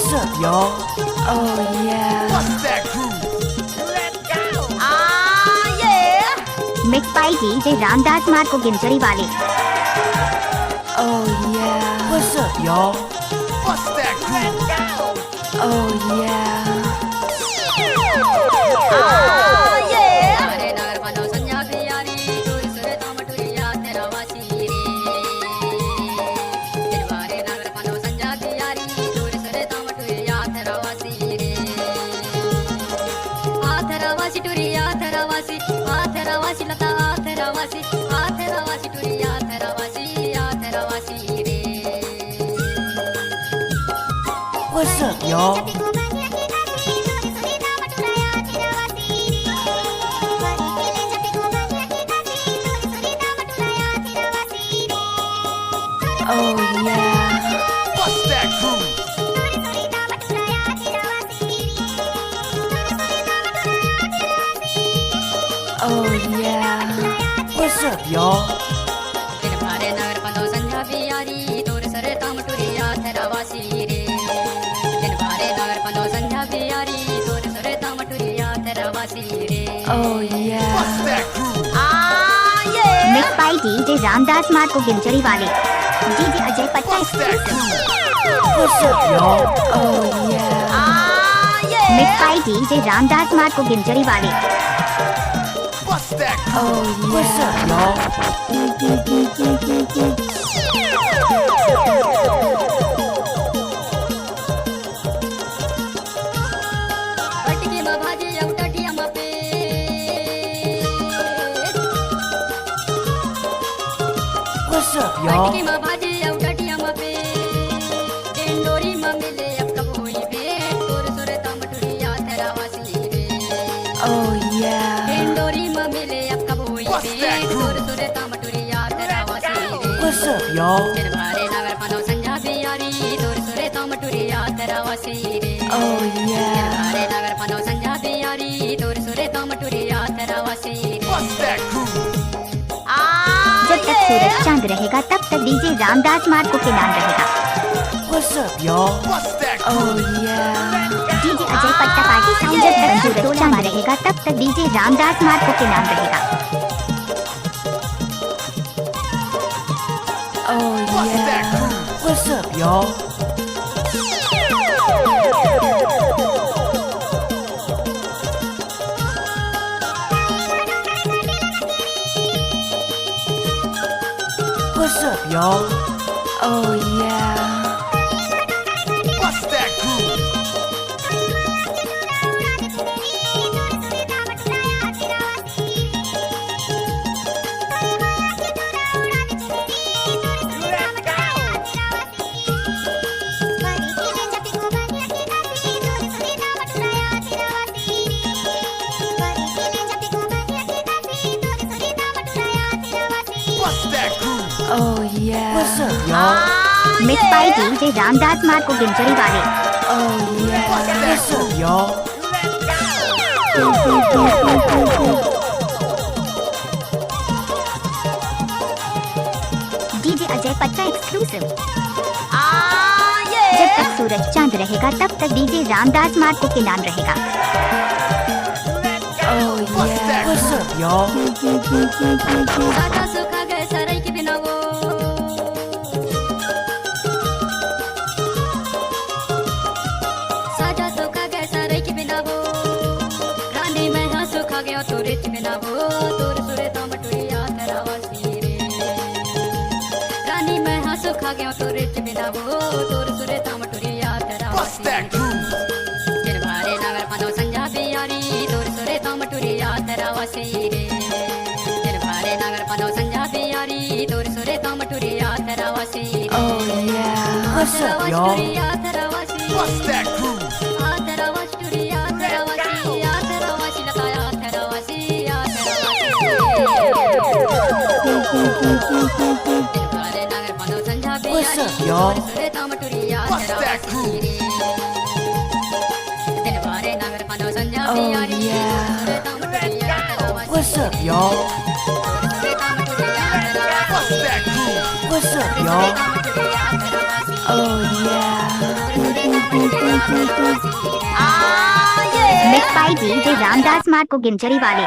What's up, y'all? Oh yeah. What's that crew? Let's go! Ah yeah! Mixed by DJ Ramdas Marko Ginjri wale. Oh yeah. What's up, y'all? What's that crew? Let's go! Oh yeah. Ah yeah! What's up, y'all? Oh yeah. What's that crew? Oh yeah. What's up, y'all? Oh yeah. What's that crew? Ah yeah! Mixed by DJ Ramdas Marko Ginjri wale. DJ Ajay Patta What's that exclusive. crew? What's up, y'all? Oh yeah. Ah yeah! Mixed by DJ Ramdas Marko Ginjri wale. What's that crew? Oh yeah. What's up, y'all? What's up, y'all? Oh yeah. What's that crew? What's up, y'all? Oh yeah. What's that crew? Ah जब तक सूरज चांद रहेगा तब तक DJ Ramdas Marco के नाम रहेगा. What's up, y'all? What's that crew? Oh yeah. DJ Ajay पट्टा पार्टी साउंड. जब तक सूरज चांद रहेगा तब तक डीजे रामदास मार्को के नाम रहेगा. Oh What's that yeah. crew? What's up, y'all? What's up, y'all? Oh yeah. What's that crew? Let's go! What's that crew? Oh yeah. What's up, y'all? Ah Mixed by yeah! DJ Ramdas Marco Ginjri वाले. Oh yeah. What's up, y'all? Let's go! DJ Ajay Patta exclusive. Ah जब yeah! तक सूरज चांद रहेगा तब तक DJ Ramdas Marco के नाम रहेगा. Oh What's yeah. that? What's up, y'all? सादा सुखा गए सराय के बिना वो सादा सुखा गए सराय के बिना वो रानी मैं हाँ सुखा गया तो रिच बिना वो तोर सुरे तो मटुरिया तेरा वासी रे रानी मैं हाँ सुखा गया तो रिच बिना वो तोर सुरे तो मटुरिया तेरा What's वासी that crew? दिन भारे नगर पनो संजा बियारी तोर सुरे तो मटुरिया तेरा वासी रे दिन भारे नगर पनो संजा बियारी तोर सुरे तो मटुरिया तेरा वासी रे Oh yeah. What's up, y'all? मटुरिया तेरा वासी What's that crew? आ तेरा मटुरिया तेरा वासी आ तेरा वासी लगाया तेरा वासी आ तेरा वासी दिन भारे नगर पनो संजा What's up, बियारी y'all? तोर सुरे तो मटुरिया What's तेरा that crew? वासी रे दिन भारे नगर पनो संजा Oh बियारी yeah. सुरे तो मटुरिया तेरा वासी What's up, y'all? What's that crew? What's up, y'all? Oh yeah. आये mix by DJ Ramdas Marco Ginjri वाले।